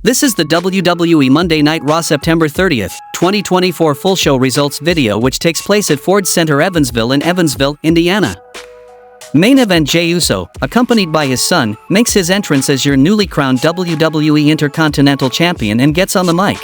This is the WWE Monday Night Raw September 30th, 2024 full show results video which takes place at Ford Center Evansville in Evansville, Indiana. Main event: Jey Uso, accompanied by his son, makes his entrance as your newly crowned WWE Intercontinental Champion and gets on the mic.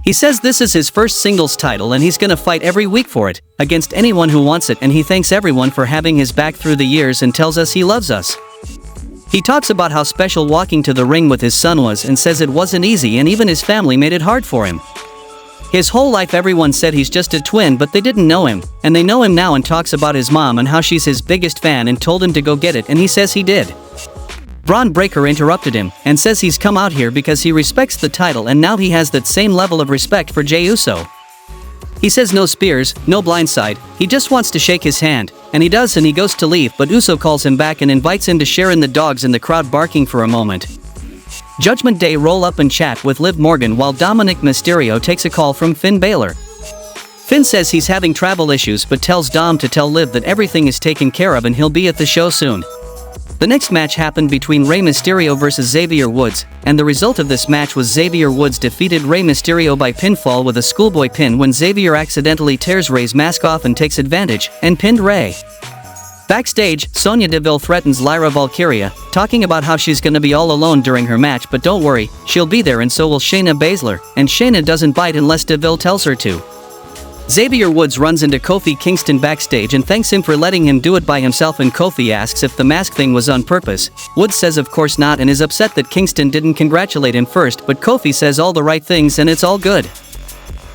He says this is his first singles title and he's gonna fight every week for it, against anyone who wants it, and he thanks everyone for having his back through the years and tells us he loves us. He talks about how special walking to the ring with his son was and says it wasn't easy and even his family made it hard for him. His whole life everyone said he's just a twin, but they didn't know him, and they know him now, and talks about his mom and how she's his biggest fan and told him to go get it, and he says he did. Braun Breaker interrupted him and says he's come out here because he respects the title and now he has that same level of respect for Jey Uso. He says no spears, no blindside, he just wants to shake his hand, and he does, and he goes to leave, but Uso calls him back and invites him to share in the dogs in the crowd barking for a moment. Judgment Day roll up and chat with Liv Morgan while Dominic Mysterio takes a call from Finn Balor. Finn says he's having travel issues but tells Dom to tell Liv that everything is taken care of and he'll be at the show soon. The next match happened between Rey Mysterio vs Xavier Woods, and the result of this match was Xavier Woods defeated Rey Mysterio by pinfall with a schoolboy pin when Xavier accidentally tears Rey's mask off and takes advantage, and pinned Rey. Backstage, Sonya Deville threatens Lyra Valkyria, talking about how she's gonna be all alone during her match, but don't worry, she'll be there and so will Shayna Baszler, and Shayna doesn't bite unless Deville tells her to. Xavier Woods runs into Kofi Kingston backstage and thanks him for letting him do it by himself, and Kofi asks if the mask thing was on purpose. Woods says of course not and is upset that Kingston didn't congratulate him first, but Kofi says all the right things and it's all good.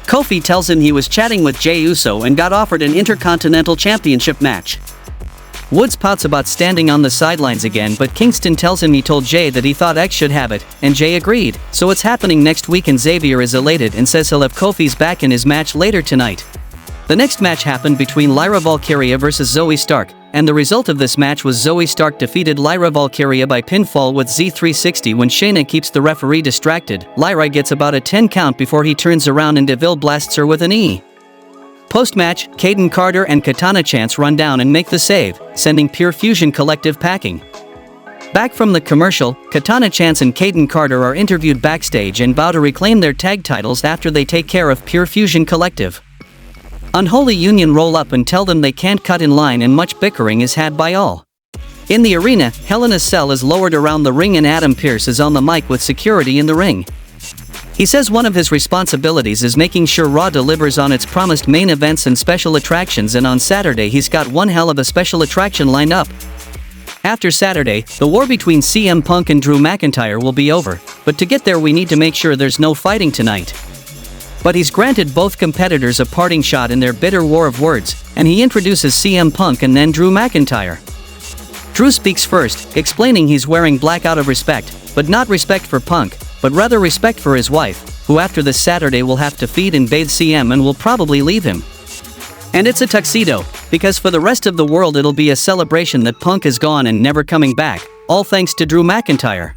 Kofi tells him he was chatting with Jey Uso and got offered an Intercontinental Championship match. Woods pouts about standing on the sidelines again, but Kingston tells him he told Jey that he thought X should have it, and Jey agreed, so it's happening next week, and Xavier is elated and says he'll have Kofi's back in his match later tonight. The next match happened between Lyra Valkyria vs Zoe Stark, and the result of this match was Zoe Stark defeated Lyra Valkyria by pinfall with Z360 when Shayna keeps the referee distracted. Lyra gets about a 10 count before he turns around and Deville blasts her with an E. Post-match, Caden Carter and Katana Chance run down and make the save, sending Pure Fusion Collective packing. Back from the commercial, Katana Chance and Caden Carter are interviewed backstage and vow to reclaim their tag titles after they take care of Pure Fusion Collective. Unholy Union roll up and tell them they can't cut in line and much bickering is had by all. In the arena, Hell in a Cell is lowered around the ring and Adam Pearce is on the mic with security in the ring. He says one of his responsibilities is making sure Raw delivers on its promised main events and special attractions, and on Saturday he's got one hell of a special attraction lined up. After Saturday, the war between CM Punk and Drew McIntyre will be over, but to get there we need to make sure there's no fighting tonight. But he's granted both competitors a parting shot in their bitter war of words, and he introduces CM Punk and then Drew McIntyre. Drew speaks first, explaining he's wearing black out of respect, but not respect for Punk, but rather respect for his wife, who after this Saturday will have to feed and bathe CM and will probably leave him. And it's a tuxedo, because for the rest of the world it'll be a celebration that Punk is gone and never coming back, all thanks to Drew McIntyre.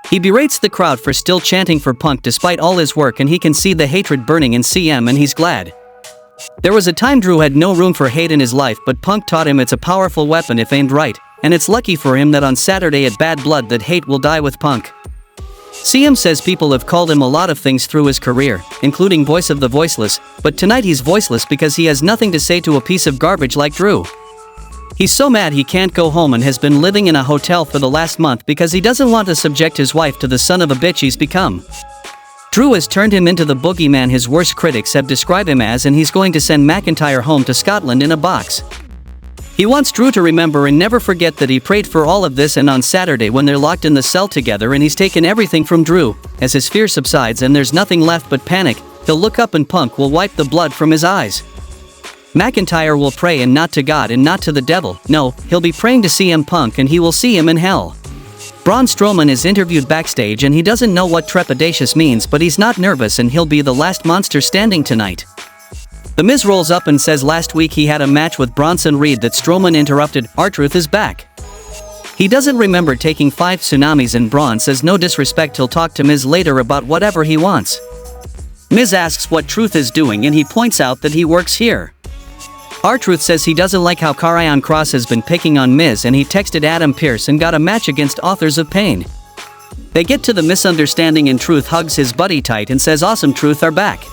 He berates the crowd for still chanting for Punk despite all his work, and he can see the hatred burning in CM and he's glad. There was a time Drew had no room for hate in his life, but Punk taught him it's a powerful weapon if aimed right, and it's lucky for him that on Saturday at Bad Blood that hate will die with Punk. CM says people have called him a lot of things through his career, including voice of the voiceless, but tonight he's voiceless because he has nothing to say to a piece of garbage like Drew. He's so mad he can't go home and has been living in a hotel for the last month because he doesn't want to subject his wife to the son of a bitch he's become. Drew has turned him into the boogeyman his worst critics have described him as, and he's going to send McIntyre home to Scotland in a box. He wants Drew to remember and never forget that he prayed for all of this, and on Saturday when they're locked in the cell together and he's taken everything from Drew, as his fear subsides and there's nothing left but panic, he'll look up and Punk will wipe the blood from his eyes. McIntyre will pray, and not to God and not to the devil, no, he'll be praying to CM Punk and he will see him in hell. Braun Strowman is interviewed backstage and he doesn't know what trepidatious means, but he's not nervous and he'll be the last monster standing tonight. The Miz rolls up and says last week he had a match with Bronson Reed that Strowman interrupted. R-Truth is back. He doesn't remember taking 5 tsunamis, and Braun says no disrespect, he'll talk to Miz later about whatever he wants. Miz asks what Truth is doing and he points out that he works here. R-Truth says he doesn't like how Karrion Kross has been picking on Miz and he texted Adam Pearce and got a match against Authors of Pain. They get to the misunderstanding and Truth hugs his buddy tight and says Awesome Truth are back.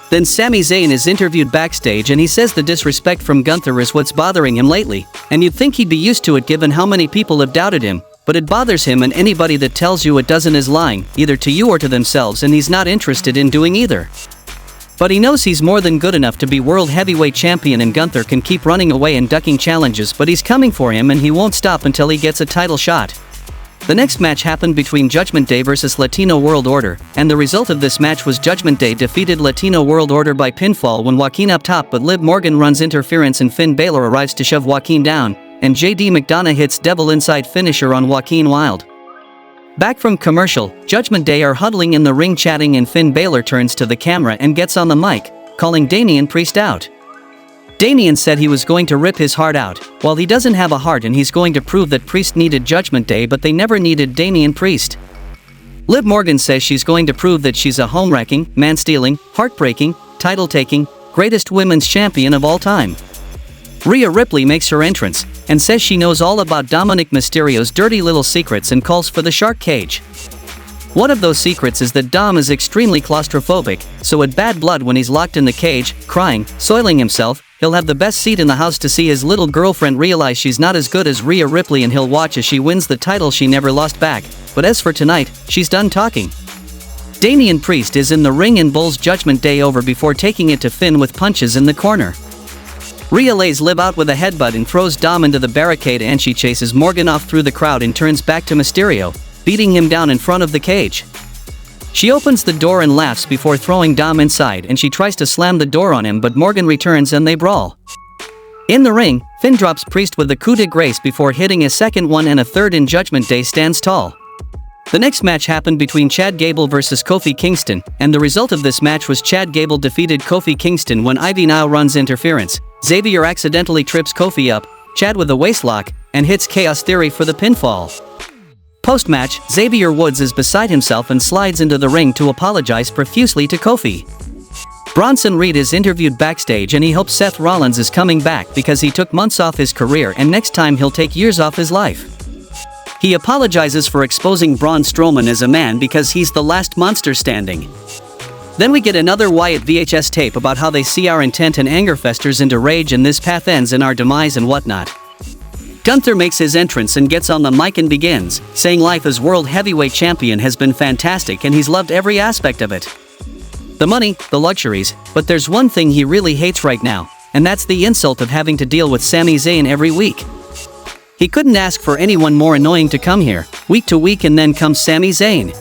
Then Sami Zayn is interviewed backstage and he says the disrespect from Gunther is what's bothering him lately, and you'd think he'd be used to it given how many people have doubted him, but it bothers him, and anybody that tells you it doesn't is lying, either to you or to themselves, and he's not interested in doing either. But he knows he's more than good enough to be World Heavyweight Champion, and Gunther can keep running away and ducking challenges, but he's coming for him and he won't stop until he gets a title shot. The next match happened between Judgment Day vs Latino World Order, and the result of this match was Judgment Day defeated Latino World Order by pinfall when Joaquin up top, but Liv Morgan runs interference and Finn Balor arrives to shove Joaquin down, and JD McDonough hits Devil Inside finisher on Joaquin Wilde. Back from commercial, Judgment Day are huddling in the ring chatting, and Finn Balor turns to the camera and gets on the mic, calling Damian Priest out. Damian said he was going to rip his heart out, while he doesn't have a heart and he's going to prove that Priest needed Judgment Day, but they never needed Damian Priest. Liv Morgan says she's going to prove that she's a home-wrecking, man-stealing, heartbreaking, title-taking, greatest women's champion of all time. Rhea Ripley makes her entrance, and says she knows all about Dominic Mysterio's dirty little secrets and calls for the shark cage. One of those secrets is that Dom is extremely claustrophobic, so at Bad Blood when he's locked in the cage, crying, soiling himself, he'll have the best seat in the house to see his little girlfriend realize she's not as good as Rhea Ripley, and he'll watch as she wins the title she never lost back, but as for tonight, she's done talking. Damian Priest is in the ring and bowls Judgment Day over before taking it to Finn with punches in the corner. Rhea lays Liv out with a headbutt and throws Dom into the barricade, and she chases Morgan off through the crowd and turns back to Mysterio, beating him down in front of the cage. She opens the door and laughs before throwing Dom inside, and she tries to slam the door on him, but Morgan returns and they brawl. In the ring, Finn drops Priest with the coup de grace before hitting a second one and a third, and Judgment Day stands tall. The next match happened between Chad Gable vs Kofi Kingston, and the result of this match was Chad Gable defeated Kofi Kingston when Ivy Nile runs interference. Xavier accidentally trips Kofi up, Chad with a waistlock, and hits Chaos Theory for the pinfall. Post-match, Xavier Woods is beside himself and slides into the ring to apologize profusely to Kofi. Bronson Reed is interviewed backstage and he hopes Seth Rollins is coming back because he took months off his career and next time he'll take years off his life. He apologizes for exposing Braun Strowman as a man because he's the last monster standing. Then we get another Wyatt VHS tape about how they see our intent and anger festers into rage, and this path ends in our demise and whatnot. Gunther makes his entrance and gets on the mic and begins, saying life as World Heavyweight Champion has been fantastic and he's loved every aspect of it. The money, the luxuries, but there's one thing he really hates right now, and that's the insult of having to deal with Sami Zayn every week. He couldn't ask for anyone more annoying to come here, week to week, and then comes Sami Zayn.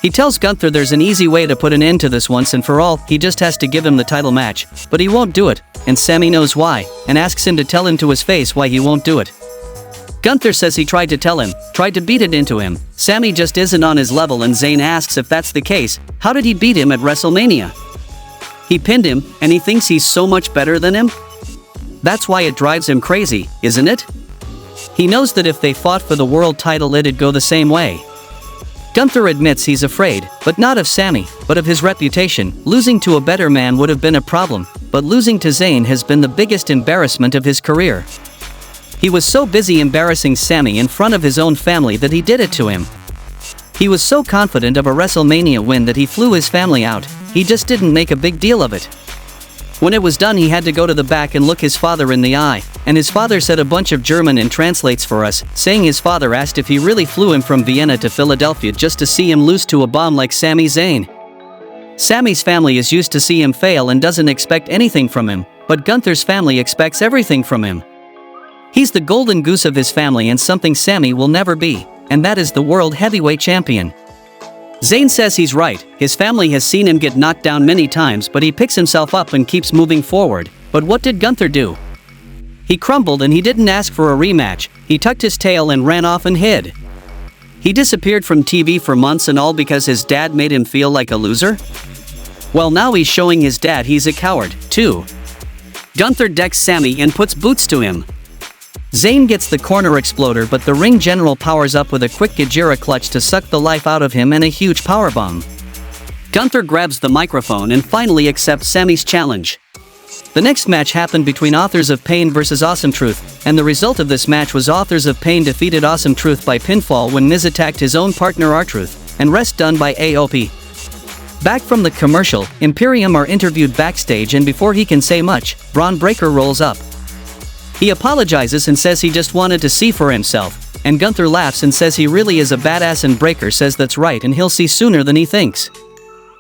He tells Gunther there's an easy way to put an end to this once and for all, he just has to give him the title match, but he won't do it, and Sami knows why, and asks him to tell him to his face why he won't do it. Gunther says he tried to tell him, tried to beat it into him, Sami just isn't on his level, and Zayn asks if that's the case, how did he beat him at WrestleMania? He pinned him, and he thinks he's so much better than him? That's why it drives him crazy, isn't it? He knows that if they fought for the world title it'd go the same way. Gunther admits he's afraid, but not of Sami, but of his reputation. Losing to a better man would have been a problem, but losing to Zayn has been the biggest embarrassment of his career. He was so busy embarrassing Sami in front of his own family that he did it to him. He was so confident of a WrestleMania win that he flew his family out, he just didn't make a big deal of it. When it was done he had to go to the back and look his father in the eye, and his father said a bunch of German and translates for us, saying his father asked if he really flew him from Vienna to Philadelphia just to see him lose to a bomb like Sami Zayn. Sami's family is used to see him fail and doesn't expect anything from him, but Gunther's family expects everything from him. He's the golden goose of his family and something Sami will never be, and that is the World Heavyweight Champion. Zayn says he's right, his family has seen him get knocked down many times, but he picks himself up and keeps moving forward. But what did Gunther do? He crumbled and he didn't ask for a rematch, he tucked his tail and ran off and hid. He disappeared from TV for months, and all because his dad made him feel like a loser? Well, now he's showing his dad he's a coward, too. Gunther decks Sami and puts boots to him. Zayn gets the corner exploder, but the ring general powers up with a quick Gajira clutch to suck the life out of him and a huge powerbomb. Gunther grabs the microphone and finally accepts Sami's challenge. The next match happened between Authors of Pain vs Awesome Truth, and the result of this match was Authors of Pain defeated Awesome Truth by pinfall when Miz attacked his own partner R-Truth, and rest done by AOP. Back from the commercial, Imperium are interviewed backstage, and before he can say much, Braun Breaker rolls up. He apologizes and says he just wanted to see for himself, and Gunther laughs and says he really is a badass, and Breaker says that's right and he'll see sooner than he thinks.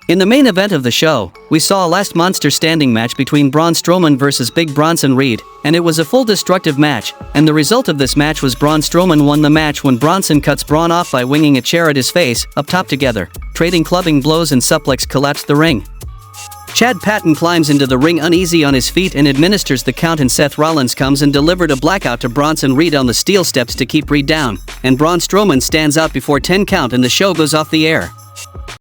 In the main event of the show, we saw a last monster standing match between Braun Strowman vs Big Bronson Reed, and it was a full destructive match, and the result of this match was Braun Strowman won the match when Bronson cuts Braun off by winging a chair at his face, up top together, trading clubbing blows and suplex collapsed the ring. Chad Patton climbs into the ring uneasy on his feet and administers the count, and Seth Rollins comes and delivered a blackout to Bronson Reed on the steel steps to keep Reed down, and Braun Strowman stands out before 10 count and the show goes off the air.